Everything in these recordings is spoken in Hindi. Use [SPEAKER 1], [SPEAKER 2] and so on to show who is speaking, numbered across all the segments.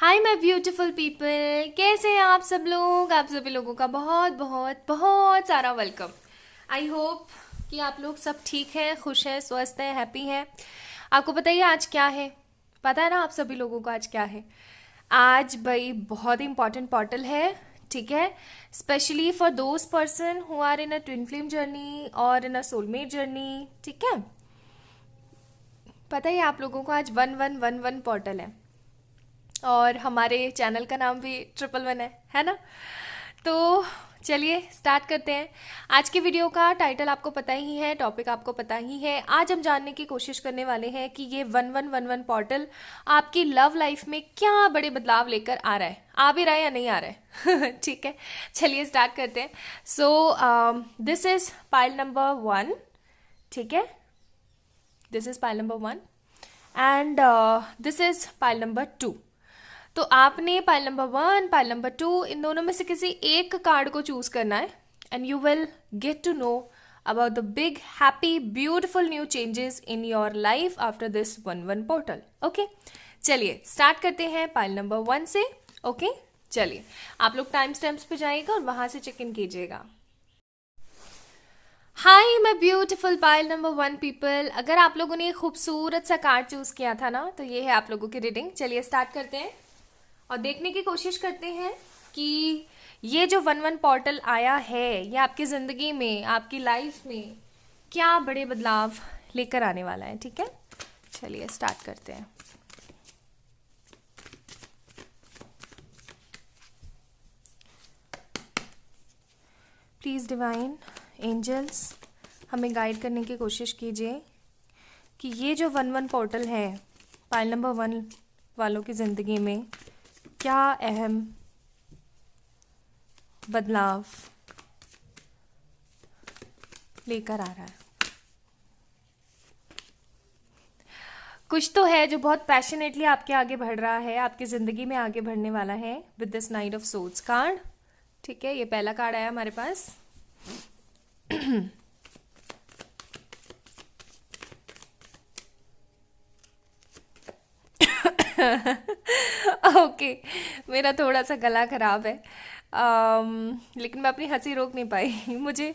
[SPEAKER 1] हाय माय ब्यूटीफुल पीपल, कैसे हैं आप सब लोग। आप सभी लोगों का बहुत बहुत बहुत सारा वेलकम। आई होप कि आप लोग सब ठीक हैं, खुश हैं, स्वस्थ हैं, हैप्पी हैं। आपको पता ही है आज क्या है। पता है ना आप सभी लोगों को आज क्या है। आज भाई बहुत ही इंपॉर्टेंट पोर्टल है, ठीक है। Specially for those person who are in a twin flame journey और इन अ सोलमेट जर्नी, ठीक है। पता ही है आप लोगों को आज 1111 पोर्टल है और हमारे चैनल का नाम भी 111 है ना। तो चलिए स्टार्ट करते हैं। आज की वीडियो का टाइटल आपको पता ही है, टॉपिक आपको पता ही है। आज हम जानने की कोशिश करने वाले हैं कि ये 1111 पोर्टल आपकी लव लाइफ में क्या बड़े बदलाव लेकर आ रहा है, आ भी रहा है या नहीं आ रहा है ठीक है, चलिए स्टार्ट करते हैं। So this is pile number 1, ठीक है। This is pile number 1 and this is pile number 2। तो आपने पाइल नंबर 1, पाइल नंबर 2, इन दोनों में से किसी एक कार्ड को चूज करना है and you will get to know about the big happy beautiful new changes in your life after this 11 portal. Okay, चलिए स्टार्ट करते हैं पाइल नंबर 1 से। ओके चलिए, आप लोग टाइम स्टैम्प्स पे जाइएगा और वहां से चेक इन कीजिएगा। हाय my beautiful pile number 1 people, अगर आप लोगों ने एक खूबसूरत सा कार्ड चूज किया था ना, तो ये है आप लोगों की रीडिंग। चलिए स्टार्ट करते हैं और देखने की कोशिश करते हैं कि ये जो 11 पोर्टल आया है ये आपकी ज़िंदगी में, आपकी लाइफ में क्या बड़े बदलाव लेकर आने वाला है, ठीक है। चलिए स्टार्ट करते हैं। प्लीज़ डिवाइन एंजल्स हमें गाइड करने की कोशिश कीजिए कि ये जो 11 पोर्टल है पाइल नंबर 1 वालों की ज़िंदगी में क्या अहम बदलाव लेकर आ रहा है। कुछ तो है जो बहुत पैशनेटली आपके आगे बढ़ रहा है, आपकी ज़िंदगी में आगे बढ़ने वाला है with this night of swords card, ठीक है। ये पहला कार्ड आया हमारे पास ओके मेरा थोड़ा सा गला खराब है, लेकिन मैं अपनी हंसी रोक नहीं पाई मुझे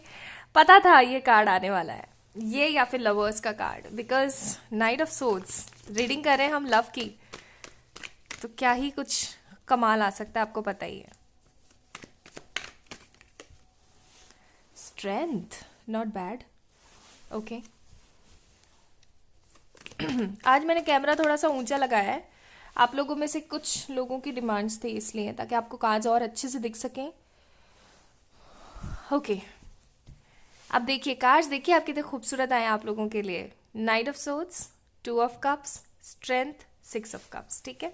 [SPEAKER 1] पता था ये कार्ड आने वाला है, ये या फिर लवर्स का card, because night of swords reading कर रहे हैं हम लव की, तो क्या ही कुछ कमाल आ सकता है, आपको पता ही है। Strength, not bad, okay. आज मैंने कैमरा थोड़ा सा ऊंचा लगाया है, आप लोगों में से कुछ लोगों की डिमांड्स थी इसलिए, ताकि आपको कार्ड्स और अच्छे से दिख सकें। ओके अब देखिए कार्ड्स, देखिए आप कितने खूबसूरत आए आप लोगों के लिए। Night of swords, 2 of cups, strength, 6 of cups, ठीक है।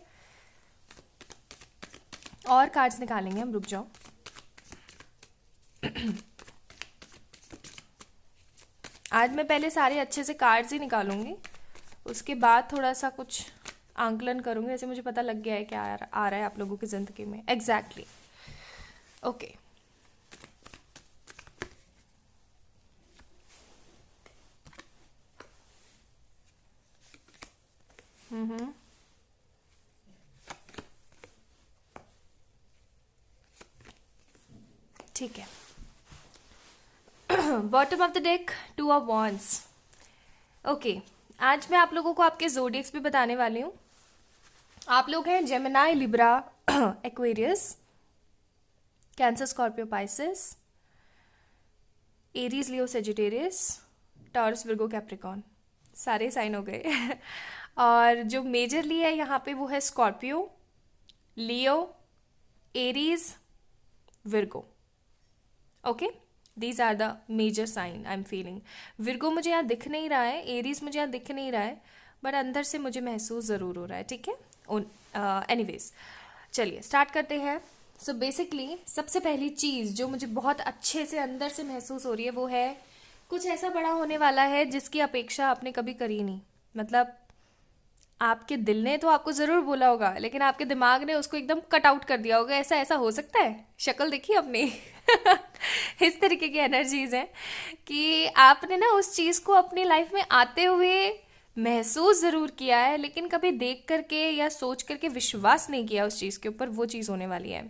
[SPEAKER 1] और कार्ड्स निकालेंगे हम, रुक जाओ। आज मैं पहले सारे अच्छे से कार्ड्स ही निकालूंगी, उसके बाद थोड़ा सा कुछ आंकलन करूंगी, ऐसे मुझे पता लग गया है क्या आ रहा है आप लोगों की जिंदगी में एग्जैक्टली। ओके ठीक है। Bottom of the deck 2 of wands. Okay आज मैं आप लोगों को आपके जोडियक्स भी बताने वाली हूँ। आप लोग हैं Gemini, Libra, Aquarius, Cancer, Scorpio, Pisces, Aries, Leo, Sagittarius, Taurus, Virgo, Capricorn, सारे साइन हो गए और जो मेजरली है यहाँ पे वो है Scorpio, Leo, Aries, Virgo. Okay these are the major sign I am feeling. Virgo मुझे यहाँ दिख नहीं रहा है, एरीज मुझे यहाँ दिख नहीं रहा है, बट अंदर से मुझे महसूस ज़रूर हो रहा है, ठीक है। एनीवेज चलिए स्टार्ट करते हैं। सो बेसिकली सबसे पहली चीज़ जो मुझे बहुत अच्छे से अंदर से महसूस हो रही है वो है कुछ ऐसा बड़ा होने वाला है जिसकी अपेक्षा आपने कभी करी नहीं। मतलब आपके दिल ने तो आपको ज़रूर बोला होगा, लेकिन आपके दिमाग ने उसको एकदम कट आउट कर दिया होगा। ऐसा ऐसा हो सकता है, शक्ल देखिए अपनी इस तरीके की एनर्जीज हैं कि आपने ना उस चीज़ को अपनी लाइफ में आते हुए महसूस ज़रूर किया है, लेकिन कभी देख करके या सोच करके विश्वास नहीं किया उस चीज़ के ऊपर, वो चीज़ होने वाली है।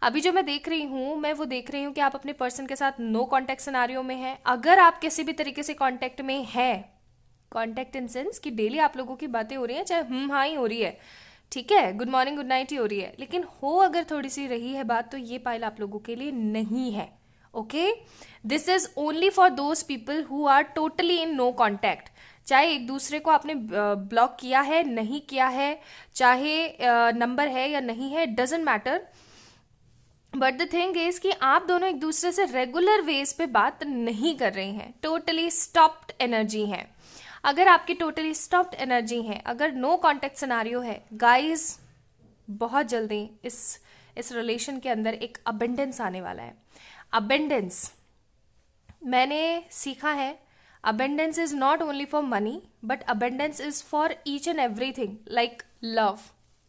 [SPEAKER 1] अभी जो मैं देख रही हूँ, मैं वो देख रही हूँ कि आप अपने पर्सन के साथ नो कांटेक्ट सिनारियो में हैं। अगर आप किसी भी तरीके से कांटेक्ट में हैं, कांटेक्ट इन सेंस कि डेली आप लोगों की बातें हो रही हैं, चाहे हाँ ही हो रही है, ठीक है, गुड मॉर्निंग गुड नाइट ही हो रही है, लेकिन हो अगर थोड़ी सी रही है बात, तो ये पाइल आप लोगों के लिए नहीं है। Okay, this is only for those people who are totally in no contact. चाहे एक दूसरे को आपने ब्लॉक किया है, नहीं किया है, चाहे नंबर है या नहीं है, doesn't matter, but the thing is कि आप दोनों एक दूसरे से रेगुलर वेज पे बात नहीं कर रहे हैं, टोटली स्टॉप्ड एनर्जी है। अगर आपकी टोटली स्टॉप्ड एनर्जी है, अगर नो कॉन्टेक्ट सिनारियो है, गाइस बहुत जल्दी इस रिलेशन के अंदर एक अबेंडेंस आने वाला है। अबेंडेंस मैंने सीखा है, abundance is not only for money, but abundance is for each and everything, like love,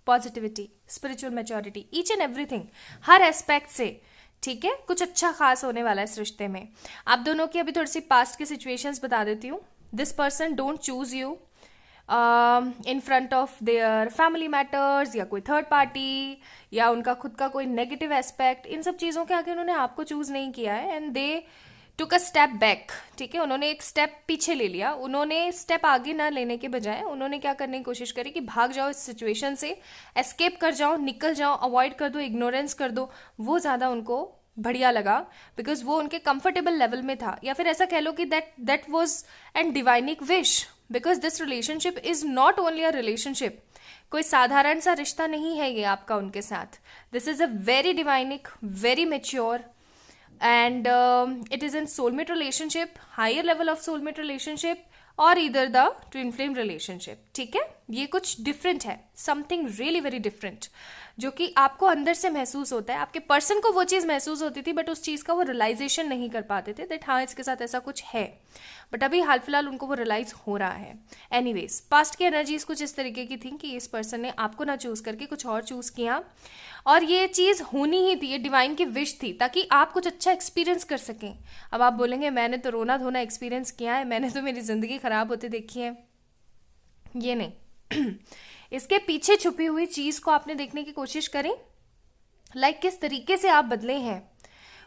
[SPEAKER 1] positivity, spiritual maturity, each and everything, her aspect से। ठीक है, कुछ अच्छा खास होने वाला है इस रिश्ते में। आप दोनों की अभी थोड़ी सी पास्ट की सिचुएशंस बता देती हूँ। This person don't choose you in front of their family matters, या कोई थर्ड पार्टी, या उनका खुद का कोई नेगेटिव एस्पेक्ट, इन सब चीज़ों के आगे उन्होंने आपको चूज नहीं किया है, and they took a step back. ठीक है, उन्होंने एक स्टेप पीछे ले लिया। उन्होंने स्टेप आगे ना लेने के बजाय उन्होंने क्या करने की कोशिश करी कि भाग जाओ इस सिचुएशन से, एस्केप कर जाओ, निकल जाओ, अवॉइड कर दो, इग्नोरेंस कर दो। वो ज़्यादा उनको बढ़िया लगा, बिकॉज वो उनके कंफर्टेबल लेवल में था, या फिर ऐसा कह लो कि that was an divinic wish, because this relationship is not only a relationship. कोई साधारण सा रिश्ता नहीं है ये आपका उनके साथ। This is a very divinic, very mature, and it is in soulmate relationship, higher level of soulmate relationship, और इधर द ट्विन फ्लेम रिलेशनशिप। ठीक है, ये कुछ डिफरेंट है, समथिंग रियली वेरी डिफरेंट, जो कि आपको अंदर से महसूस होता है। आपके पर्सन को वो चीज़ महसूस होती थी, बट उस चीज़ का वो रियलाइजेशन नहीं कर पाते थे दैट हाँ इसके साथ ऐसा कुछ है, बट अभी हाल फिलहाल उनको वो रियलाइज हो रहा है। एनीवेज, पास्ट की एनर्जीज कुछ इस तरीके की थी कि इस पर्सन ने आपको ना चूज करके कुछ और चूज किया, और ये चीज़ होनी ही थी, ये डिवाइन की विश थी, ताकि आप कुछ अच्छा एक्सपीरियंस कर सकें। अब आप बोलेंगे मैंने तो रोना धोना एक्सपीरियंस किया है, मैंने तो मेरी ज़िंदगी ख़राब होती देखी है। ये नहीं इसके पीछे छुपी हुई चीज़ को आपने देखने की कोशिश करें, लाइक किस तरीके से आप बदले हैं,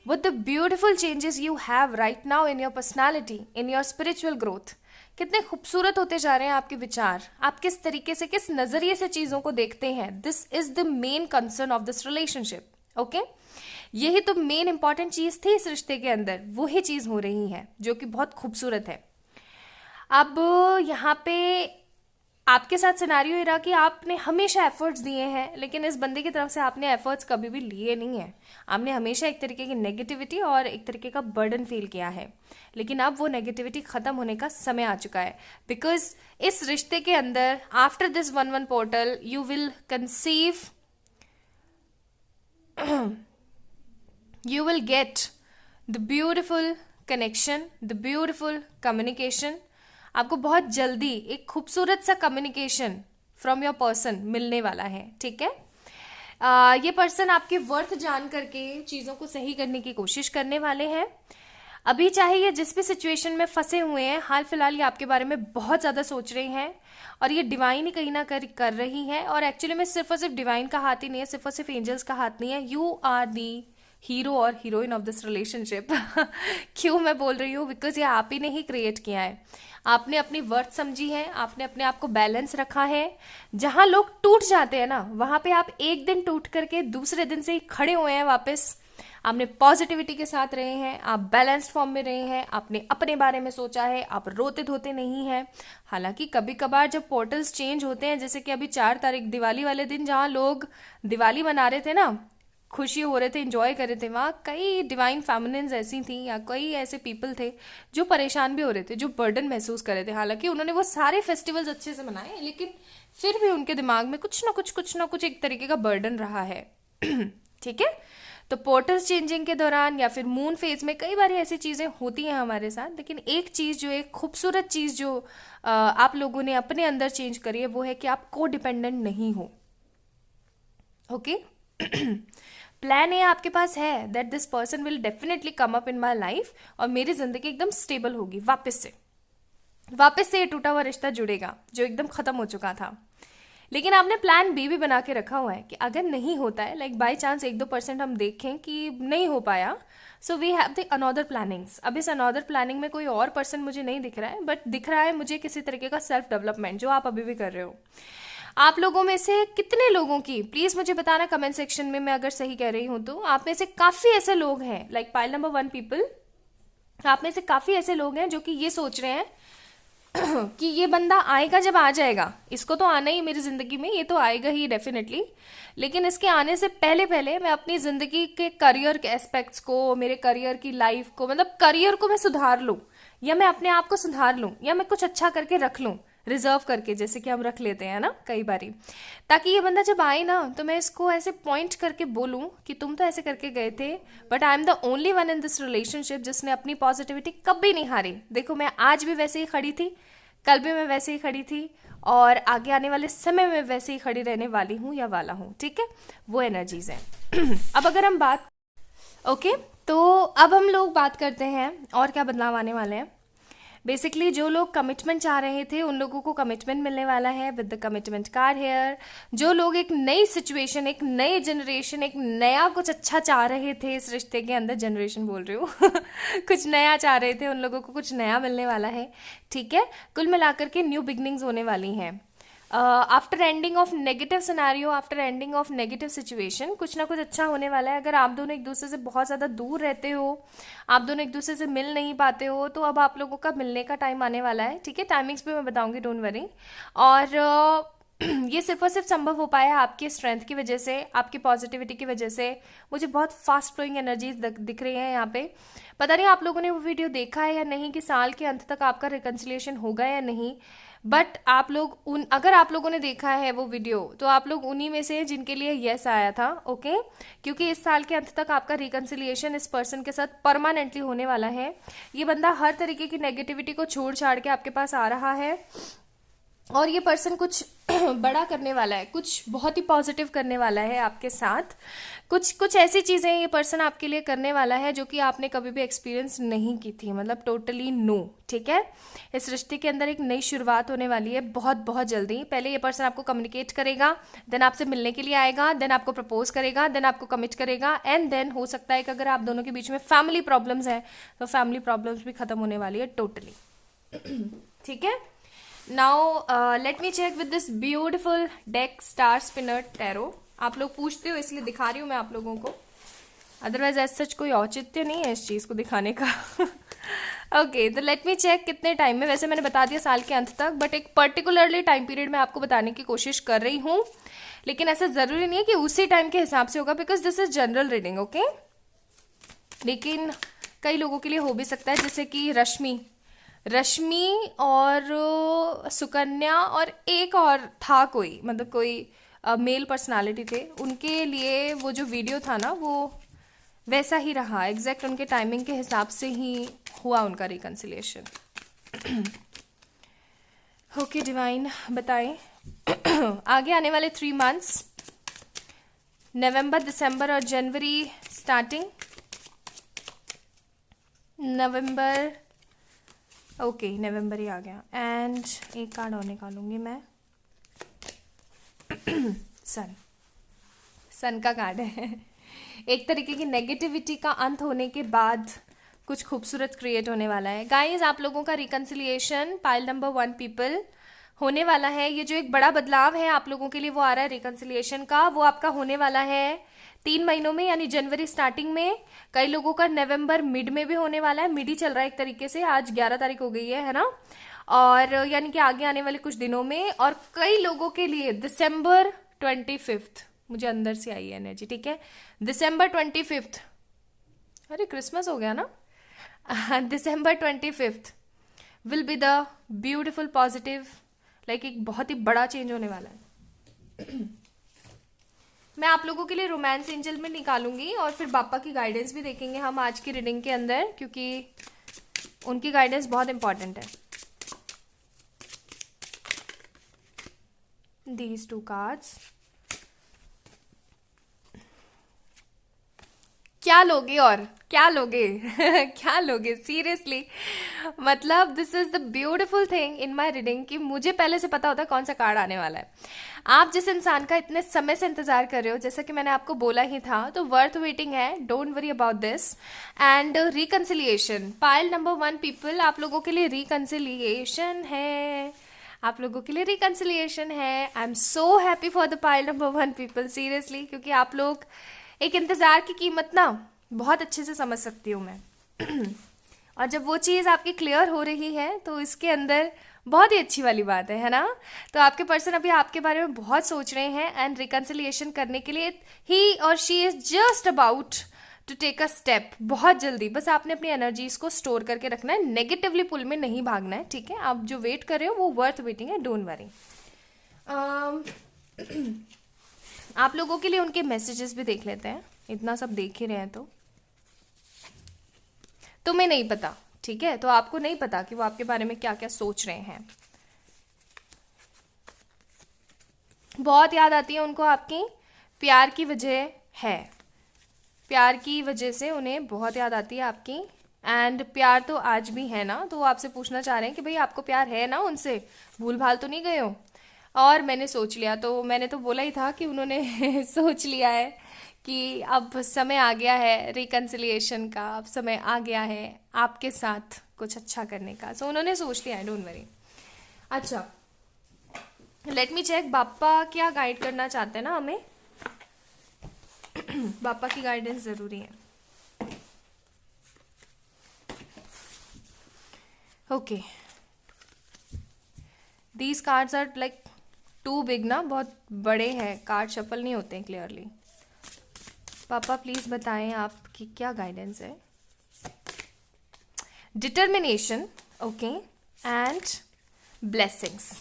[SPEAKER 1] with the beautiful changes you have right now in your personality, in your spiritual growth। कितने खूबसूरत होते जा रहे हैं आपके विचार, आप किस तरीके से, किस नज़रिए से चीज़ों को देखते हैं। This is the main concern of this relationship. Okay, यही तो मेन इंपॉर्टेंट चीज़ थी इस रिश्ते के अंदर, वही चीज़ हो रही है जो कि बहुत खूबसूरत है। अब यहाँ पे आपके साथ सिनारियो ये रहा कि आपने हमेशा एफर्ट्स दिए हैं, लेकिन इस बंदे की तरफ से आपने एफर्ट्स कभी भी लिए नहीं है। आपने हमेशा एक तरीके की नेगेटिविटी और एक तरीके का बर्डन फील किया है, लेकिन अब वो नेगेटिविटी खत्म होने का समय आ चुका है, बिकॉज इस रिश्ते के अंदर after this 1-1 portal you will conceive, you will get the beautiful connection, the beautiful communication. आपको बहुत जल्दी एक खूबसूरत सा कम्युनिकेशन फ्रॉम योर पर्सन मिलने वाला है। ठीक है, ये पर्सन आपके वर्थ जान करके चीज़ों को सही करने की कोशिश करने वाले हैं। अभी चाहे ये जिस भी सिचुएशन में फंसे हुए हैं, हाल फिलहाल ये आपके बारे में बहुत ज़्यादा सोच रहे हैं, और ये डिवाइन ही कहीं ना कर रही है। और एक्चुअली में सिर्फ और सिर्फ डिवाइन का हाथ ही नहीं है, सिर्फ और सिर्फ एंजल्स का हाथ नहीं है। यू आर दी हीरो और हीरोइन ऑफ दिस रिलेशनशिप। क्यों मैं बोल रही हूँ, बिकॉज ये आप ही ने ही क्रिएट किया है। आपने अपनी वर्थ समझी है, आपने अपने आप को बैलेंस रखा है। जहां लोग टूट जाते हैं ना, वहां पे आप एक दिन टूट करके दूसरे दिन से ही खड़े हुए हैं वापस। आपने पॉजिटिविटी के साथ रहे हैं, आप बैलेंस्ड फॉर्म में रहे हैं, आपने अपने बारे में सोचा है, आप रोते धोते नहीं हैं। हालांकि कभी कभार जब पोर्टल्स चेंज होते हैं, जैसे कि अभी 4 तारीख दिवाली वाले दिन जहां लोग दिवाली मना रहे थे ना, खुशी हो रहे थे, एंजॉय कर रहे थे, वहाँ कई डिवाइन फेमिनिन्स ऐसी थी या कई ऐसे पीपल थे जो परेशान भी हो रहे थे, जो बर्डन महसूस कर रहे थे। हालांकि उन्होंने वो सारे फेस्टिवल्स अच्छे से मनाए, लेकिन फिर भी उनके दिमाग में कुछ ना कुछ एक तरीके का बर्डन रहा है। ठीक है, तो पोर्टल्स चेंजिंग के दौरान या फिर मून फेज में कई बार ऐसी चीज़ें होती हैं हमारे साथ, लेकिन एक चीज़ जो एक खूबसूरत चीज़ जो आप लोगों ने अपने अंदर चेंज करी है, वो है कि आप को डिपेंडेंट नहीं हो। ओके, प्लान ए आपके पास है that this person will definitely come up in my life, और मेरी जिंदगी एकदम स्टेबल होगी वापस से। वापस से ये टूटा हुआ रिश्ता जुड़ेगा जो एकदम खत्म हो चुका था। लेकिन आपने प्लान बी भी बना के रखा हुआ है कि अगर नहीं होता है, लाइक बाई चांस 1-2% हम देखें कि नहीं हो पाया, so we have the another plannings. अब इस अनदर प्लानिंग में कोई और पर्सन मुझे नहीं दिख रहा है, बट दिख रहा है मुझे किसी तरीके का सेल्फ डेवलपमेंट जो आप अभी भी कर रहे हो। आप लोगों में से कितने लोगों की, प्लीज मुझे बताना कमेंट सेक्शन में, मैं अगर सही कह रही हूं तो। आप में से काफी ऐसे लोग हैं, लाइक पाइल नंबर 1 पीपल, आप में से काफी ऐसे लोग हैं जो कि ये सोच रहे हैं कि ये बंदा आएगा जब आ जाएगा, इसको तो आना ही मेरी जिंदगी में, ये तो आएगा ही डेफिनेटली, लेकिन इसके आने से पहले पहले मैं अपनी जिंदगी के करियर के एस्पेक्ट्स को, मेरे करियर की लाइफ को, मतलब करियर को मैं सुधार लूं, या मैं अपने आप को सुधार लूं, या मैं कुछ अच्छा करके रख लूं, रिजर्व करके, जैसे कि हम रख लेते हैं ना कई बारी, ताकि ये बंदा जब आए ना तो मैं इसको ऐसे पॉइंट करके बोलूं कि तुम तो ऐसे करके गए थे, but I am the only one in this relationship जिसने अपनी पॉजिटिविटी कभी नहीं हारी। देखो मैं आज भी वैसे ही खड़ी थी, कल भी मैं वैसे ही खड़ी थी, और आगे आने वाले समय में वैसे ही खड़ी रहने वाली हूँ या वाला हूँ, ठीक है, वो एनर्जीज हैं। अब अगर हम बात, ओके, तो अब हम लोग बात करते हैं और क्या बदलाव आने वाले हैं। बेसिकली जो लोग कमिटमेंट चाह रहे थे उन लोगों को कमिटमेंट मिलने वाला है with the commitment card here. जो लोग एक नई सिचुएशन, एक नई जनरेशन, एक नया कुछ अच्छा चाह रहे थे इस रिश्ते के अंदर, जनरेशन बोल रही हूँ कुछ नया चाह रहे थे, उन लोगों को कुछ नया मिलने वाला है, ठीक है। कुल मिलाकर के न्यू बिगनिंग्स होने वाली हैं। After ending of negative scenario, after ending of negative situation, कुछ ना कुछ अच्छा होने वाला है। अगर आप दोनों एक दूसरे से बहुत ज़्यादा दूर रहते हो, आप दोनों एक दूसरे से मिल नहीं पाते हो, तो अब आप लोगों का मिलने का टाइम आने वाला है, ठीक है। टाइमिंग्स भी मैं बताऊंगी, डोंट वरी। और ये सिर्फ और सिर्फ संभव हो पाया आपकी स्ट्रेंथ की वजह से, आपकी पॉजिटिविटी की वजह से। मुझे बहुत फास्ट फ्लोइंग एनर्जीज दिख रही हैं यहाँ पे। पता नहीं आप लोगों ने वो वीडियो देखा है या नहीं कि साल के अंत तक आपका रिकन्सिलिएशन होगा या नहीं, बट आप लोग अगर आप लोगों ने देखा है वो वीडियो तो आप लोग उन्हीं में से जिनके लिए यस आया था, ओके। क्योंकि इस साल के अंत तक आपका रिकन्सिलिएशन इस पर्सन के साथ परमानेंटली होने वाला है। ये बंदा हर तरीके की नेगेटिविटी को छोड़ छाड़ के आपके पास आ रहा है, और ये पर्सन कुछ बड़ा करने वाला है, कुछ बहुत ही पॉजिटिव करने वाला है आपके साथ। कुछ कुछ ऐसी चीज़ें ये पर्सन आपके लिए करने वाला है जो कि आपने कभी भी एक्सपीरियंस नहीं की थी, मतलब टोटली नो, ठीक है। इस रिश्ते के अंदर एक नई शुरुआत होने वाली है बहुत बहुत जल्दी। पहले ये पर्सन आपको कम्युनिकेट करेगा, देन आपसे मिलने के लिए आएगा, देन आपको प्रपोज करेगा, देन आपको कमिट करेगा, एंड देन हो सकता है कि अगर आप दोनों के बीच में फैमिली प्रॉब्लम्स हैं तो फैमिली प्रॉब्लम्स भी खत्म होने वाली है टोटली, ठीक है। Now let me check with this beautiful deck star spinner tarot. आप लोग पूछते हो इसलिए दिखा रही हूँ मैं आप लोगों को, अदरवाइज एज सच कोई औचित्य नहीं है इस चीज़ को दिखाने का ओके, तो लेट मी चेक कितने टाइम में। वैसे मैंने बता दिया साल के अंत तक, बट एक पर्टिकुलरली टाइम पीरियड में आपको बताने की कोशिश कर रही हूँ, लेकिन ऐसा ज़रूरी नहीं है कि उसी टाइम के हिसाब से होगा, because this is general reading, okay. लेकिन कई लोगों के लिए हो भी सकता है, जैसे कि रश्मि और सुकन्या और एक और था कोई, मतलब कोई मेल पर्सनालिटी थे, उनके लिए वो जो वीडियो था ना वो वैसा ही रहा, एग्जैक्ट उनके टाइमिंग के हिसाब से ही हुआ उनका रिकन्सिलिएशन। ओके डिवाइन बताएं आगे आने वाले 3 मंथ्स, नवंबर, दिसंबर और जनवरी स्टार्टिंग। नवंबर, ओके नवंबर ही आ गया, एंड एक कार्ड और निकालूंगी मैं सन का कार्ड है एक तरीके की नेगेटिविटी का अंत होने के बाद कुछ खूबसूरत क्रिएट होने वाला है। गाइस आप लोगों का रिकन्सिलिएशन पाइल नंबर 1 पीपल होने वाला है। ये जो एक बड़ा बदलाव है आप लोगों के लिए वो आ रहा है रिकन्सिलिएशन का, वो आपका होने वाला है 3 महीनों में, यानी जनवरी स्टार्टिंग में। कई लोगों का नवंबर मिड में भी होने वाला है, मिड ही चल रहा है एक तरीके से, आज 11 तारीख हो गई है ना, और यानी कि आगे आने वाले कुछ दिनों में। और कई लोगों के लिए दिसंबर 25, मुझे अंदर से आई है एनर्जी, ठीक है, दिसंबर 25, अरे क्रिसमस हो गया ना दिसंबर 25 will be the beautiful positive, like एक बहुत ही बड़ा चेंज होने वाला है मैं आप लोगों के लिए रोमांस एंजल में निकालूंगी और फिर बापा की गाइडेंस भी देखेंगे हम आज की रीडिंग के अंदर, क्योंकि उनकी गाइडेंस बहुत इंपॉर्टेंट है। These 2 cards, क्या लोगे और क्या लोगे क्या लोगे सीरियसली। मतलब this is the beautiful thing in my reading कि मुझे पहले से पता होता है कौन सा कार्ड आने वाला है। आप जिस इंसान का इतने समय से इंतजार कर रहे हो, जैसा कि मैंने आपको बोला ही था, तो वर्थ वेटिंग है, don't worry about this. And reconciliation, pile number 1 people, आप लोगों के लिए रिकन्सिलिएशन है, आप लोगों के लिए रिकन्सिलिएशन है। I am so happy for the pile number 1 people seriously, क्योंकि आप लोग एक इंतजार की कीमत ना बहुत अच्छे से समझ सकती हूँ मैं और जब वो चीज़ आपकी क्लियर हो रही है तो इसके अंदर बहुत ही अच्छी वाली बात है ना। तो आपके पर्सन अभी आपके बारे में बहुत सोच रहे हैं एंड रिकन्सिलिएशन करने के लिए ही और she is just about to take a step, बहुत जल्दी। बस आपने अपनी एनर्जीज को स्टोर करके रखना है, नेगेटिवली पुल में नहीं भागना है, ठीक है। आप जो वेट कर रहे हो वो वर्थ वेटिंग है, डोंट वरी। आप लोगों के लिए उनके मैसेजेस भी देख लेते हैं, इतना सब देख ही रहे हैं तो। तुम्हें नहीं पता, ठीक है, तो आपको नहीं पता कि वो आपके बारे में क्या क्या सोच रहे हैं। बहुत याद आती है उनको आपकी, प्यार की वजह है, प्यार की वजह से उन्हें बहुत याद आती है आपकी। एंड प्यार तो आज भी है ना, तो वो आपसे पूछना चाह रहे हैं कि भाई आपको प्यार है ना उनसे, भूल भाल तो नहीं गए हो। और मैंने सोच लिया, तो मैंने तो बोला ही था कि उन्होंने सोच लिया है कि अब समय आ गया है रिकन्सिलिएशन का, अब समय आ गया है आपके साथ कुछ अच्छा करने का। सो उन्होंने सोच लिया है, डोंट वरी। अच्छा, लेट मी चेक बापा क्या गाइड करना चाहते हैं ना हमें। बापा की गाइडेंस जरूरी है। Okay, these cards are like too big ना, बहुत बड़े हैं कार्ड, शफल नहीं होते हैं क्लियरली। पापा प्लीज बताएं आपकी क्या गाइडेंस है। Determination, okay, and blessings.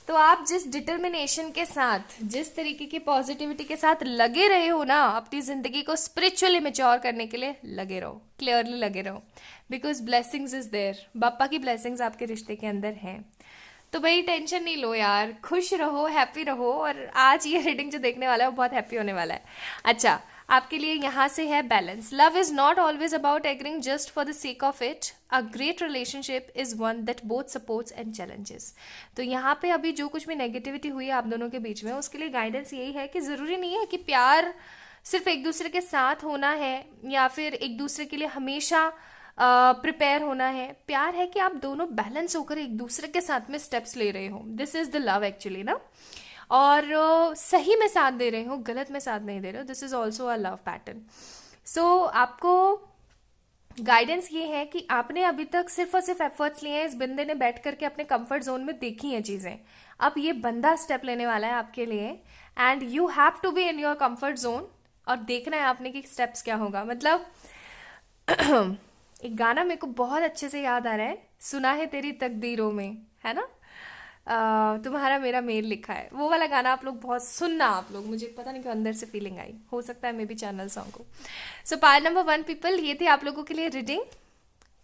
[SPEAKER 1] तो आप जिस डिटर्मिनेशन के साथ, जिस तरीके की पॉजिटिविटी के साथ लगे रहे हो ना अपनी जिंदगी को स्पिरिचुअली मैच्योर करने के लिए, लगे रहो, क्लियरली लगे रहो, बिकॉज ब्लेसिंग्स इज देयर। बापा की ब्लेसिंग्स आपके रिश्ते के अंदर हैं। तो भाई टेंशन नहीं लो यार, खुश रहो, हैप्पी रहो। और आज ये रीडिंग जो देखने वाला है वो बहुत हैप्पी होने वाला है। अच्छा, आपके लिए यहाँ से है balance. Love is not always about agreeing just for the sake of it. A great relationship is one that both supports and challenges. तो यहाँ पे अभी जो कुछ भी नेगेटिविटी हुई है आप दोनों के बीच में, उसके लिए गाइडेंस यही है कि जरूरी नहीं है कि प्यार सिर्फ एक दूसरे के साथ होना है या फिर एक दूसरे के लिए हमेशा प्रिपेयर होना है। प्यार है कि आप दोनों बैलेंस होकर एक दूसरे के साथ में स्टेप्स ले रहे हो। This is the love actually ना। और सही में साथ दे रहे हो, गलत में साथ नहीं दे रहे हो। This is also a love pattern. So आपको गाइडेंस ये है कि आपने अभी तक सिर्फ और सिर्फ एफर्ट्स लिए हैं, इस बंदे ने बैठ करके अपने कंफर्ट जोन में देखी हैं चीजें। अब ये बंदा स्टेप लेने वाला है आपके लिए and you have to be in your comfort zone और देखना है आपने कि स्टेप्स क्या होगा। मतलब एक गाना मेरे को बहुत अच्छे से याद आ रहा है, सुना है तेरी तकदीरों में, है ना, तुम्हारा मेरा मेल लिखा है, वो वाला गाना आप लोग बहुत सुनना। आप लोग, मुझे पता नहीं क्यों अंदर से फीलिंग आई, हो सकता है मे बी चैनल सॉन्ग को। सो पाइल नंबर 1 पीपल, ये थी आप लोगों के लिए रीडिंग।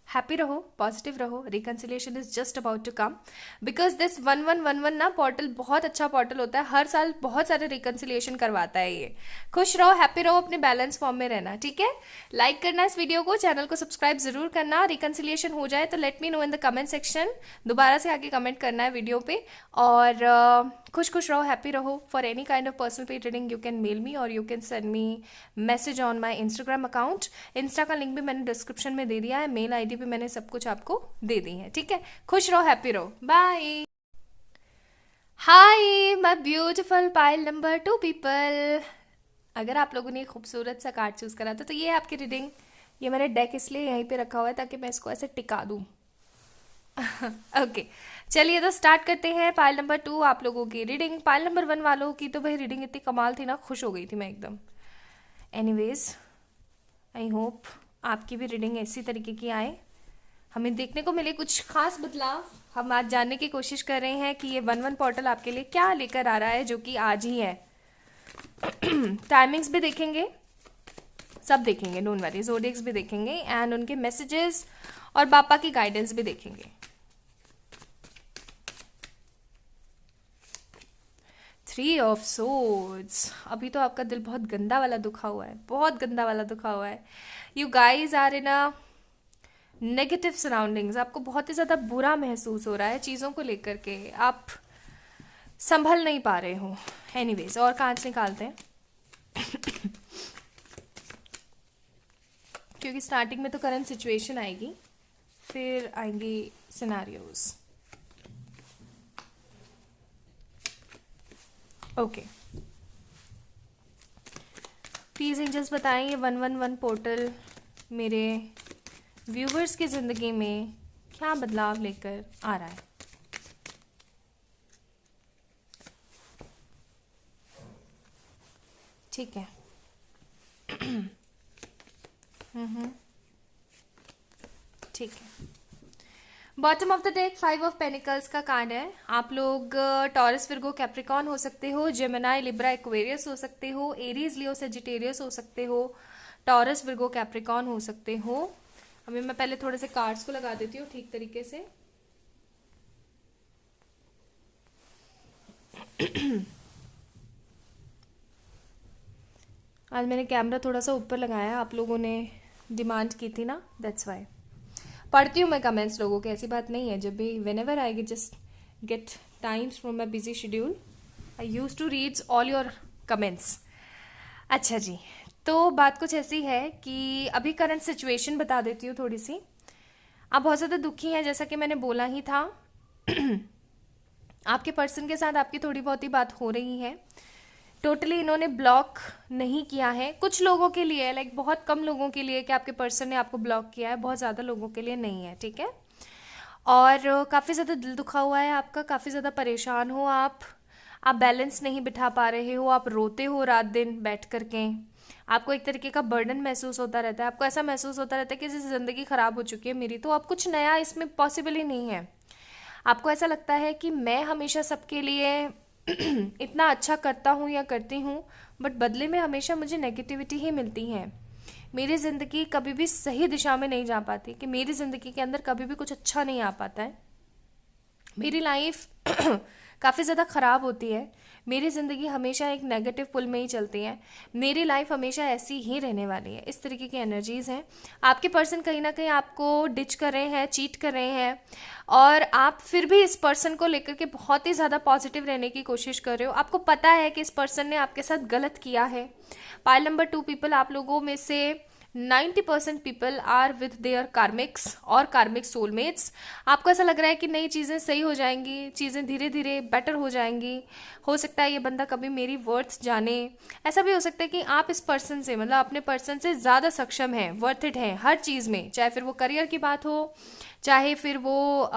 [SPEAKER 1] हैप्पी रहो, पॉजिटिव रहो, reconciliation is just about to come, because this 1111 ना पोर्टल बहुत अच्छा पोर्टल होता है, हर साल बहुत सारे रिकन्सिलिएशन करवाता है ये। खुश रहो, हैप्पी रहो, अपने बैलेंस फॉर्म में रहना, ठीक है। लाइक करना इस वीडियो को, चैनल को सब्सक्राइब जरूर करना। रिकन्सिलिएशन हो जाए तो let me know in the comment section, दोबारा से आके कमेंट करना है वीडियो पे। और खुश रहो, हैप्पी रहो। For any kind of personal paid reading you can mail me और you can send me message on my Instagram account. Insta का लिंक भी मैंने डिस्क्रिप्शन में दे दिया है, मेल आईडी भी मैंने सब कुछ आपको दे दी है, ठीक है। खुश रहो, हैप्पी रहो, bye. Hi my beautiful pile number 2 people, अगर आप लोगों ने खूबसूरत सा कार्ड चूज करा था तो ये है आपकी रीडिंग। ये मैंने डेक इसलिए यहीं पे रखा हुआ है ताकि मैं इसको ऐसे टिका दूं। ओके, चलिए तो स्टार्ट करते हैं। पाइल नंबर 2 आप लोगों की रीडिंग। पाइल नंबर 1 वालों की तो भाई रीडिंग इतनी कमाल थी ना, खुश हो गई थी मैं एकदम। एनीवेज, आई होप आपकी भी रीडिंग इसी तरीके की आए, हमें देखने को मिले कुछ खास बदलाव। हम आज जानने की कोशिश कर रहे हैं कि ये 1-1 पोर्टल आपके लिए क्या लेकर आ रहा है, जो कि आज ही है। टाइमिंग्स भी देखेंगे, सब देखेंगे, डोंट वरी। ज़ोडिएक्स भी देखेंगे एंड उनके मैसेजेस और बापा की गाइडेंस भी देखेंगे। Three of swords. अभी तो आपका दिल बहुत गंदा वाला दुखा हुआ है, बहुत गंदा वाला दुखा हुआ है। You guys are in a negative surroundings. आपको बहुत ही ज़्यादा बुरा महसूस हो रहा है चीज़ों को लेकर के, आप संभल नहीं पा रहे हो। एनीवेज, और कांच निकालते हैं क्योंकि स्टार्टिंग में तो करंट सिचुएशन आएगी, फिर आएंगी सिनारियोज। ओके, प्लीज़ एंजल्स बताएं ये 111 पोर्टल मेरे व्यूवर्स की ज़िंदगी में क्या बदलाव लेकर आ रहा है। ठीक है। ठीक है। Bottom of the deck 5 of pentacles का कार्ड है। आप लोग टॉरस, विर्गो, कैप्रिकॉन हो सकते हो, जेमिनाई, लिब्रा, एक्वेरियस हो सकते हो, एरीज, लियो, सेजिटेरियस हो सकते हो, टॉरस, विर्गो, कैप्रिकॉन हो सकते हो। अभी मैं पहले थोड़े से कार्ड्स को लगा देती हूँ ठीक तरीके से। आज मैंने कैमरा थोड़ा सा ऊपर लगाया, आप लोगों ने डिमांड की थी ना, दैट्स वाई। पढ़ती हूँ मैं कमेंट्स लोगों के, ऐसी बात नहीं है। जब भी whenever I just get times from my busy schedule, I use to reads all your comments. अच्छा जी, तो बात कुछ ऐसी है कि अभी करंट सिचुएशन बता देती हूँ थोड़ी सी। आप बहुत ज़्यादा दुखी हैं, जैसा कि मैंने बोला ही था। आपके पर्सन के साथ आपकी थोड़ी बहुत ही बात हो रही है। टोटली इन्होंने ब्लॉक नहीं किया है। कुछ लोगों के लिए, लाइक बहुत कम लोगों के लिए कि आपके पर्सन ने आपको ब्लॉक किया है, बहुत ज़्यादा लोगों के लिए नहीं है, ठीक है। और काफ़ी ज़्यादा दिल दुखा हुआ है आपका, काफ़ी ज़्यादा परेशान हो आप बैलेंस नहीं बिठा पा रहे हो, आप रोते हो रात दिन बैठ करके। आपको एक तरीके का बर्डन महसूस होता रहता है, आपको ऐसा महसूस होता रहता है कि जैसे ज़िंदगी ख़राब हो चुकी है मेरी, तो अब कुछ नया इसमें पॉसिबल ही नहीं है। आपको ऐसा लगता है कि मैं हमेशा सबके लिए इतना अच्छा करता हूँ या करती हूँ, बट बदले में हमेशा मुझे नेगेटिविटी ही मिलती है। मेरी ज़िंदगी कभी भी सही दिशा में नहीं जा पाती, कि मेरी ज़िंदगी के अंदर कभी भी कुछ अच्छा नहीं आ पाता है। मेरी लाइफ काफ़ी ज़्यादा ख़राब होती है, मेरी ज़िंदगी हमेशा एक नेगेटिव पुल में ही चलती है, मेरी लाइफ हमेशा ऐसी ही रहने वाली है। इस तरीके की एनर्जीज़ हैं। आपके पर्सन कहीं ना कहीं आपको डिच कर रहे हैं, चीट कर रहे हैं, और आप फिर भी इस पर्सन को लेकर के बहुत ही ज़्यादा पॉजिटिव रहने की कोशिश कर रहे हो। आपको पता है कि इस पर्सन ने आपके साथ गलत किया है। पाइल नंबर 2 पीपल, आप लोगों में से 90% people are with their karmics और कार्मिक सोलमेट्स। आपको ऐसा लग रहा है कि नई चीज़ें सही हो जाएंगी, चीज़ें धीरे धीरे बेटर हो जाएंगी। हो सकता है ये बंदा कभी मेरी वर्थ जाने। ऐसा भी हो सकता है कि आप इस पर्सन से, मतलब अपने पर्सन से ज़्यादा सक्षम हैं, वर्थ इट हैं हर चीज़ में, चाहे फिर वो करियर की बात हो, चाहे फिर वो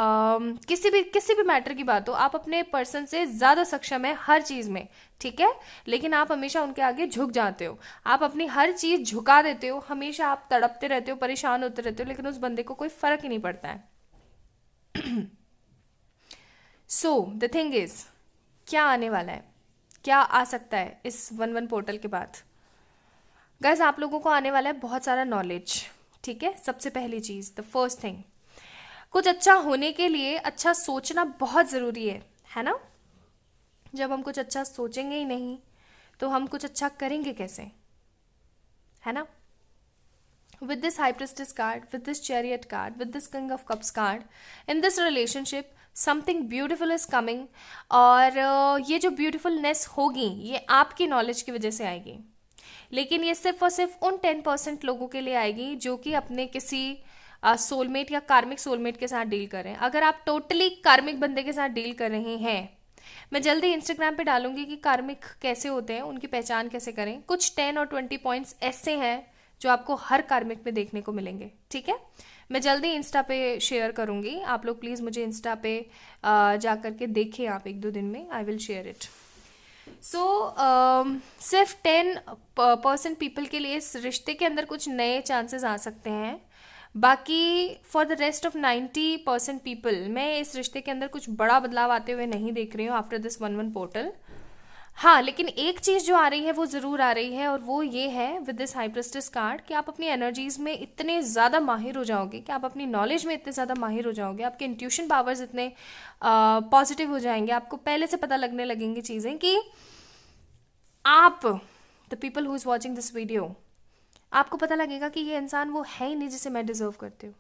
[SPEAKER 1] किसी भी मैटर की बात हो। आप अपने पर्सन से ज़्यादा सक्षम है हर चीज़ में, ठीक है। लेकिन आप हमेशा उनके आगे झुक जाते हो, आप अपनी हर चीज़ झुका देते हो, हमेशा आप तड़पते रहते हो, परेशान होते रहते हो, लेकिन उस बंदे को कोई फ़र्क ही नहीं पड़ता है। सो द थिंग इज, क्या आने वाला है, क्या आ सकता है इस 1-1 पोर्टल के बाद? गाइस, आप लोगों को आने वाला है बहुत सारा नॉलेज, ठीक है। सबसे पहली चीज़, द फर्स्ट थिंग, कुछ अच्छा होने के लिए अच्छा सोचना बहुत ज़रूरी है ना। जब हम कुछ अच्छा सोचेंगे ही नहीं तो हम कुछ अच्छा करेंगे कैसे, है ना। With this high priestess card, with this chariot card, with this king of cups card, in this relationship something beautiful is coming. और ये जो ब्यूटिफुलनेस होगी ये आपकी नॉलेज की वजह से आएगी, लेकिन ये सिर्फ और सिर्फ उन 10% लोगों के लिए आएगी जो कि अपने किसी सोलमेट या कार्मिक सोलमेट के साथ डील कर रहे हैं। अगर आप टोटली कार्मिक बंदे के साथ डील कर रहे हैं, मैं जल्दी इंस्टाग्राम पे डालूंगी कि कार्मिक कैसे होते हैं, उनकी पहचान कैसे करें। कुछ 10 और 20 पॉइंट्स ऐसे हैं जो आपको हर कार्मिक में देखने को मिलेंगे, ठीक है। मैं जल्दी इंस्टा पे शेयर करूंगी, आप लोग प्लीज़ मुझे इंस्टा पे जा करके देखें आप 1-2 दिन में, आई विल शेयर इट। सो सिर्फ 10% पीपल के लिए इस रिश्ते के अंदर कुछ नए चांसेस आ सकते हैं। बाकी for the rest of 90% people, मैं इस रिश्ते के अंदर कुछ बड़ा बदलाव आते हुए नहीं देख रही हूँ आफ्टर दिस 1-1 पोर्टल। हाँ, लेकिन एक चीज़ जो आ रही है वो ज़रूर आ रही है, और वो ये है with this high priestess card कि आप अपनी एनर्जीज़ में इतने ज़्यादा माहिर हो जाओगे, कि आप अपनी नॉलेज में इतने ज़्यादा माहिर हो जाओगे, आपके इंट्यूशन पावर्स इतने पॉजिटिव हो जाएंगे, आपको पहले से पता लगने लगेंगी चीज़ें कि आप, the people who is watching this video, आपको पता लगेगा कि ये इंसान वो है ही नहीं जिसे मैं डिज़र्व करती हूँ।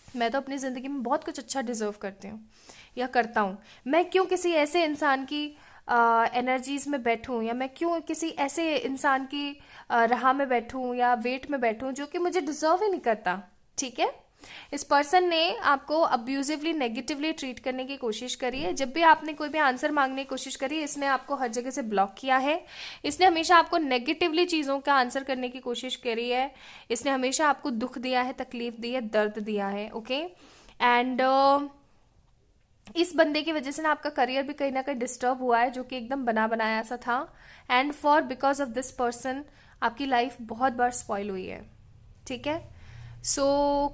[SPEAKER 1] मैं तो अपनी ज़िंदगी में बहुत कुछ अच्छा डिज़र्व करती हूँ या करता हूँ। मैं क्यों किसी ऐसे इंसान की एनर्जीज में बैठूं, या मैं क्यों किसी ऐसे इंसान की राह में बैठूं या वेट में बैठूं जो कि मुझे डिजर्व ही नहीं करता। ठीक है, इस पर्सन ने आपको अब्यूजिवली नेगेटिवली ट्रीट करने की कोशिश करी है। जब भी आपने कोई भी आंसर मांगने की कोशिश करी, इसने आपको हर जगह से ब्लॉक किया है। इसने हमेशा आपको नेगेटिवली चीज़ों का आंसर करने की कोशिश करी है। इसने हमेशा आपको दुख दिया है, तकलीफ दी है, दर्द दिया है। ओके, एंड इस बंदे की वजह से ना आपका करियर भी कहीं ना कहीं डिस्टर्ब हुआ है, जो कि एकदम बना बनाया सा था। And for because of this person आपकी लाइफ बहुत बार स्पॉइल हुई है। ठीक है, सो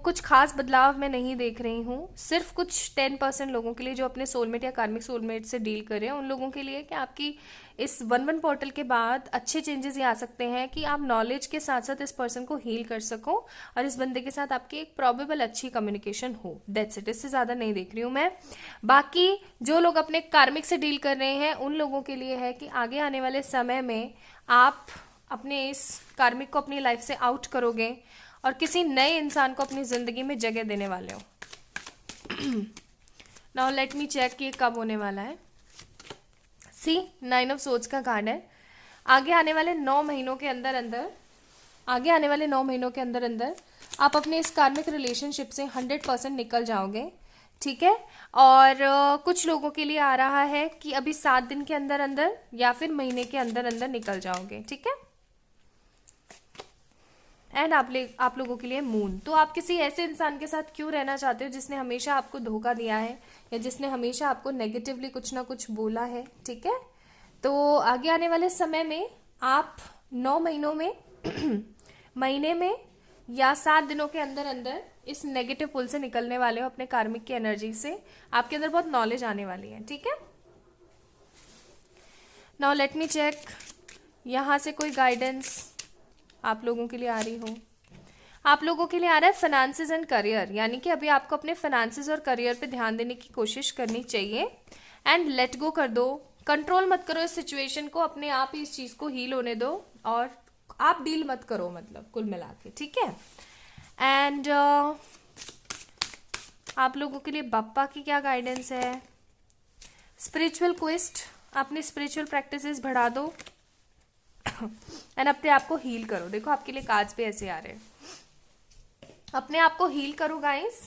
[SPEAKER 1] कुछ खास बदलाव मैं नहीं देख रही हूँ। सिर्फ कुछ 10% लोगों के लिए जो अपने सोलमेट या कार्मिक सोलमेट से डील कर रहे हैं, उन लोगों के लिए कि आपकी इस 1-1 पोर्टल के बाद अच्छे चेंजेस ये आ सकते हैं कि आप नॉलेज के साथ साथ इस पर्सन को हील कर सको और इस बंदे के साथ आपकी एक प्रॉबेबल अच्छी कम्युनिकेशन हो। दैट्स इट, इससे ज़्यादा नहीं देख रही हूँ मैं। बाकी जो लोग अपने कार्मिक से डील कर रहे हैं, उन लोगों के लिए है कि आगे आने वाले समय में आप अपने इस कार्मिक को अपनी लाइफ से आउट करोगे और किसी नए इंसान को अपनी ज़िंदगी में जगह देने वाले हो। नाउ लेट मी चेक कि कब होने वाला है। सी 9 ऑफ सोर्ड्स का कार्ड है। आगे आने वाले 9 महीनों के अंदर अंदर आप अपने इस कार्मिक रिलेशनशिप से 100% निकल जाओगे। ठीक है, और कुछ लोगों के लिए आ रहा है कि अभी 7 दिन के अंदर अंदर या फिर महीने के अंदर अंदर निकल जाओगे। ठीक है, एंड आप लोगों के लिए मून। तो आप किसी ऐसे इंसान के साथ क्यों रहना चाहते हो जिसने हमेशा आपको धोखा दिया है या जिसने हमेशा आपको नेगेटिवली कुछ ना कुछ बोला है। ठीक है, तो आगे आने वाले समय में आप 9 महीनों में महीने में या 7 दिनों के अंदर अंदर इस नेगेटिव पुल से निकलने वाले हो, अपने कार्मिक की एनर्जी से। आपके अंदर बहुत नॉलेज आने वाली है। ठीक है, नाउ लेट मी चेक, यहाँ से कोई गाइडेंस आप लोगों के लिए आ रही हो। आप लोगों के लिए आ रहा है फाइनेंसेस एंड करियर, यानी कि अभी आपको अपने फाइनेंसेस और करियर पे ध्यान देने की कोशिश करनी चाहिए। एंड लेट गो कर दो, कंट्रोल मत करो इस सिचुएशन को, अपने आप ही इस चीज़ को हील होने दो और आप डील मत करो, मतलब कुल मिला के। ठीक है, एंड आप लोगों के लिए बाप्पा की क्या गाइडेंस है। स्पिरिचुअल क्वेस्ट, अपनी स्पिरिचुअल प्रैक्टिसेस बढ़ा दो एंड अपने आप को हील करो। देखो आपके लिए कार्ड्स भी ऐसे आ रहे हैं, अपने आप को हील करो गाइस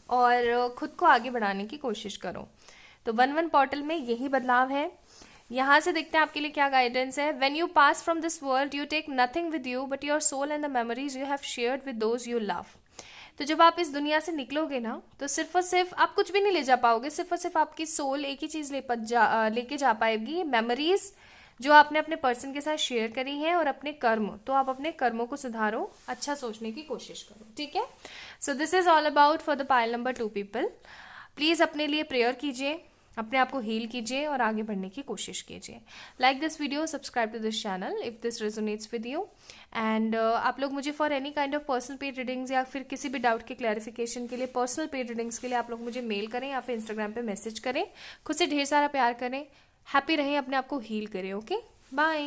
[SPEAKER 1] और खुद को आगे बढ़ाने की कोशिश करो। तो 1-1 पोर्टल में यही बदलाव है। यहाँ से देखते हैं आपके लिए क्या गाइडेंस है। When you pass from this world you take nothing with you but your soul and the memories you have shared with those you love. तो जब आप इस दुनिया से निकलोगे ना, तो सिर्फ और सिर्फ आप कुछ भी नहीं ले जा पाओगे, सिर्फ और सिर्फ आपकी सोल एक ही चीज़ लेके जा पाएगी, मेमोरीज जो आपने अपने पर्सन के साथ शेयर करी हैं, और अपने कर्म। तो आप अपने कर्मों को सुधारो, अच्छा सोचने की कोशिश करो। ठीक है, so this is all about for the pile number 2 people. Please अपने लिए प्रेयर कीजिए, अपने आप को हील कीजिए और आगे बढ़ने की कोशिश कीजिए। Like this video, subscribe to this channel if this resonates with you. And आप लोग मुझे for any kind of personal paid readings या फिर किसी भी डाउट के क्लैरिफिकेशन के लिए, पर्सनल पेड रीडिंग्स के लिए आप लोग मुझे मेल करें या फिर इंस्टाग्राम पे मैसेज करें। खुद से ढेर सारा प्यार करें, हैप्पी रहें, अपने आप को हील करें। Okay, bye.